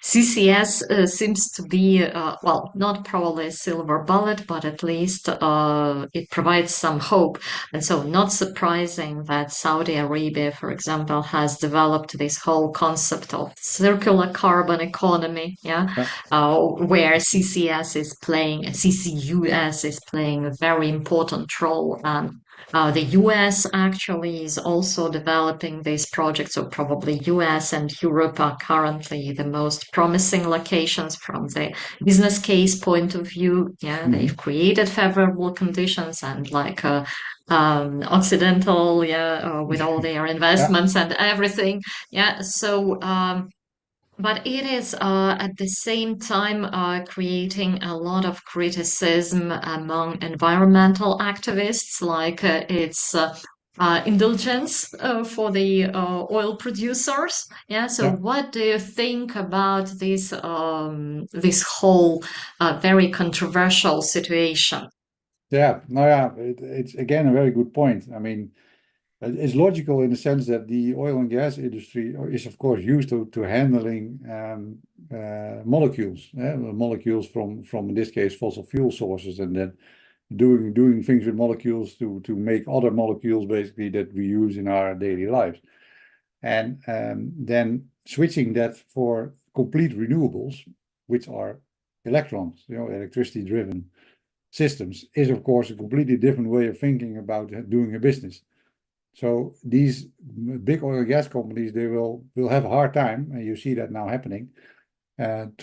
CCS seems to be, well, not probably a silver bullet, but at least it provides some hope. And so, not surprising that Saudi Arabia, for example, has developed this whole concept of circular carbon economy, yeah, Yeah. where CCUS is playing a very important role. The US actually is also developing these projects, so probably US and Europe are currently the most promising locations from the business case point of view. Yeah, they've created favorable conditions and like Occidental, yeah, with all their Yeah. investments and everything. Yeah, so but it is at the same time creating a lot of criticism among environmental activists, like its indulgence for the oil producers. Yeah. So, Yeah. what do you think about this whole very controversial situation? Yeah. No, yeah. It's again a very good point. I mean, it's logical in the sense that the oil and gas industry is, of course, used to handling molecules, molecules from in this case fossil fuel sources, and then doing things with molecules to make other molecules basically that we use in our daily lives, and then switching that for complete renewables, which are electrons, electricity driven systems, is of course a completely different way of thinking about doing a business. So these big oil and gas companies, they will have a hard time, and you see that now happening,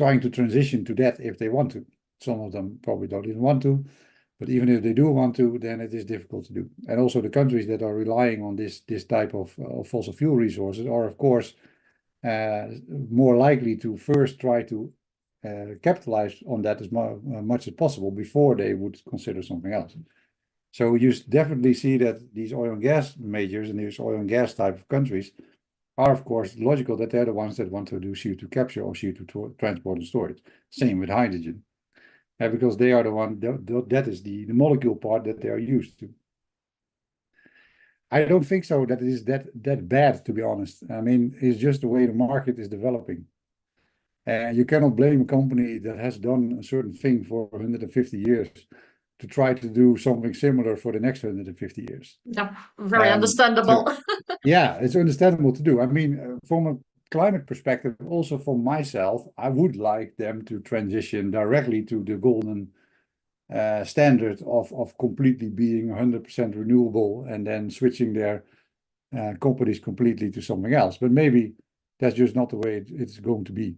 trying to transition to that if they want to. Some of them probably don't even want to, but even if they do want to, then it is difficult to do. And also the countries that are relying on this type of fossil fuel resources are, of course, more likely to first try to capitalize on that as much as possible before they would consider something else. So you definitely see that these oil and gas majors and these oil and gas type of countries are, of course, logical that they're the ones that want to do CO2 capture or CO2 transport and storage. Same with hydrogen, because they are the one that is the molecule part that they are used to. I don't think so that it is that bad, to be honest. I mean, it's just the way the market is developing. And you cannot blame a company that has done a certain thing for 150 years to try to do something similar for the next 150 years. Yeah, very understandable. So, yeah, it's understandable to do. I mean, from a climate perspective, also for myself, I would like them to transition directly to the golden standard of completely being 100% renewable and then switching their companies completely to something else. But maybe that's just not the way it's going to be.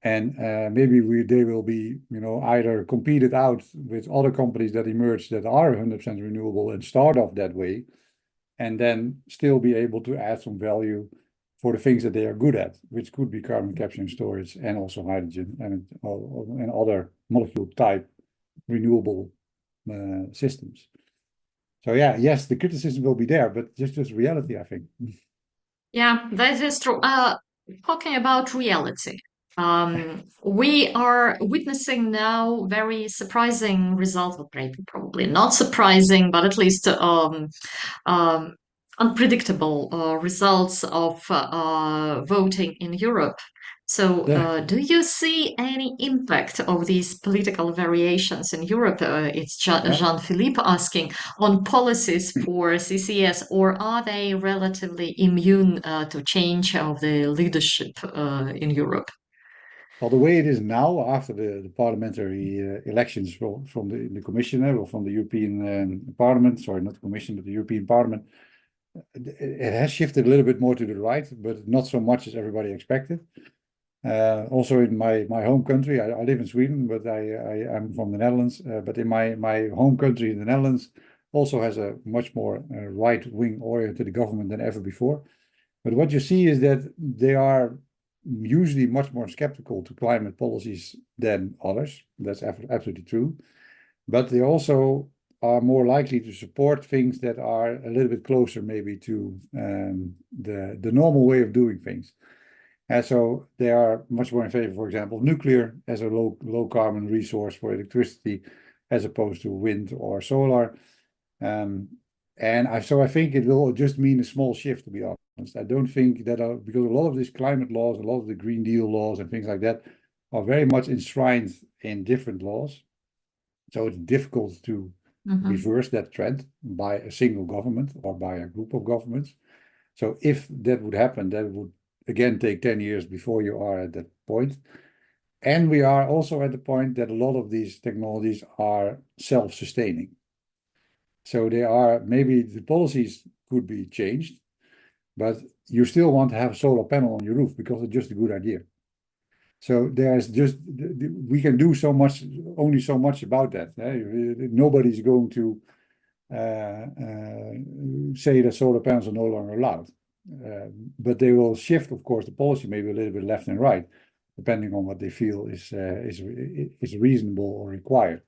And maybe they will be, either competed out with other companies that emerge that are 100% renewable and start off that way, and then still be able to add some value for the things that they are good at, which could be carbon capture and storage, and also hydrogen and other molecule type renewable systems. So yeah, yes, the criticism will be there, but just reality, I think. Yeah, that is true. Talking about reality, we are witnessing now very surprising results, or maybe probably not surprising, but at least um, unpredictable results of voting in Europe. So, Yeah, do you see any impact of these political variations in Europe? It's yeah. Jean-Philippe asking on policies for CCS, or are they relatively immune to change of the leadership in Europe? Well, the way it is now, after the parliamentary elections from the Commission, or from the European Parliament, sorry, not the Commission, but the European Parliament, it has shifted a little bit more to the right, but not so much as everybody expected. Also in my home country, I live in Sweden, but I'm from the Netherlands. But in my home country, in the Netherlands, also has a much more right-wing oriented government than ever before. But what you see is that they are usually much more skeptical to climate policies than others. That's absolutely true. But they also are more likely to support things that are a little bit closer maybe to the normal way of doing things. And so they are much more in favor, for example, of nuclear as a low carbon resource for electricity, as opposed to wind or solar. So I think it will just mean a small shift, to be honest. I don't think that because a lot of these climate laws, a lot of the Green Deal laws and things like that are very much enshrined in different laws. So it's difficult to reverse that trend by a single government or by a group of governments. So if that would happen, that would again take 10 years before you are at that point. And we are also at the point that a lot of these technologies are self-sustaining. So they are, maybe the policies could be changed, but you still want to have a solar panel on your roof because it's just a good idea. So there's just, we can do so much, only so much about that. Nobody's going to say that solar panels are no longer allowed. But they will shift, of course, the policy maybe a little bit left and right, depending on what they feel is reasonable or required.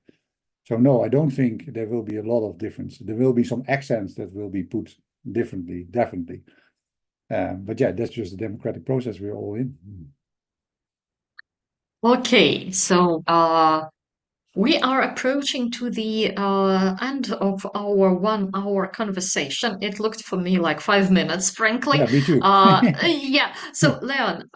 So no, I don't think there will be a lot of difference. There will be some accents that will be put differently, definitely. But yeah, that's just the democratic process we're all in. Okay, so we are approaching to the end of our 1 hour conversation. It looked for me like 5 minutes, frankly. Yeah, me too. Yeah. So, Leon,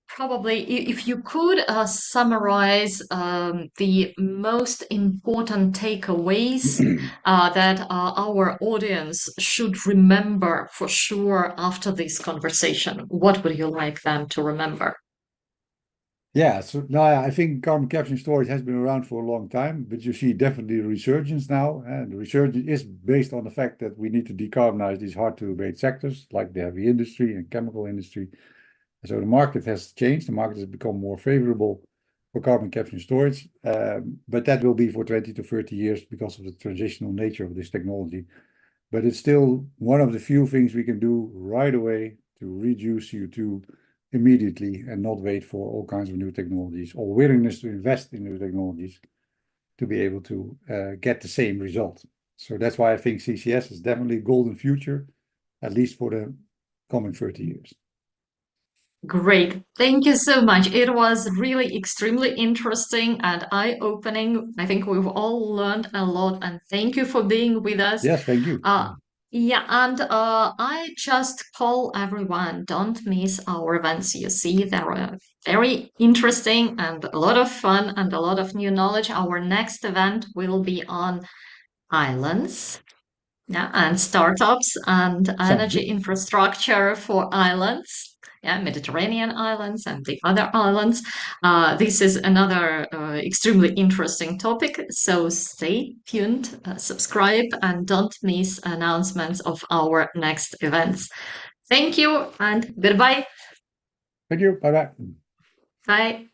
probably if you could summarize the most important takeaways that our audience should remember for sure after this conversation, what would you like them to remember? Yeah, so no, I think carbon capture and storage has been around for a long time, but you see definitely a resurgence now. And the resurgence is based on the fact that we need to decarbonize these hard to abate sectors like the heavy industry and chemical industry. So the market has changed. The market has become more favorable for carbon capture and storage, but that will be for 20 to 30 years because of the transitional nature of this technology. But it's still one of the few things we can do right away to reduce CO2 immediately and not wait for all kinds of new technologies or willingness to invest in new technologies to be able to get the same result. So that's why I think CCS is definitely a golden future, at least for the coming 30 years. Great. Thank you so much. It was really extremely interesting and eye-opening. I think we've all learned a lot, and thank you for being with us. Yes, thank you. Yeah, and I just call everyone, don't miss our events. You see, they are very interesting and a lot of fun and a lot of new knowledge. Our next event will be on islands. Yeah, and startups and Sounds energy good. infrastructure for islands. Yeah, Mediterranean islands and the other islands. This is another extremely interesting topic. So stay tuned, subscribe, and don't miss announcements of our next events. Thank you and goodbye. Thank you. Bye bye. Bye.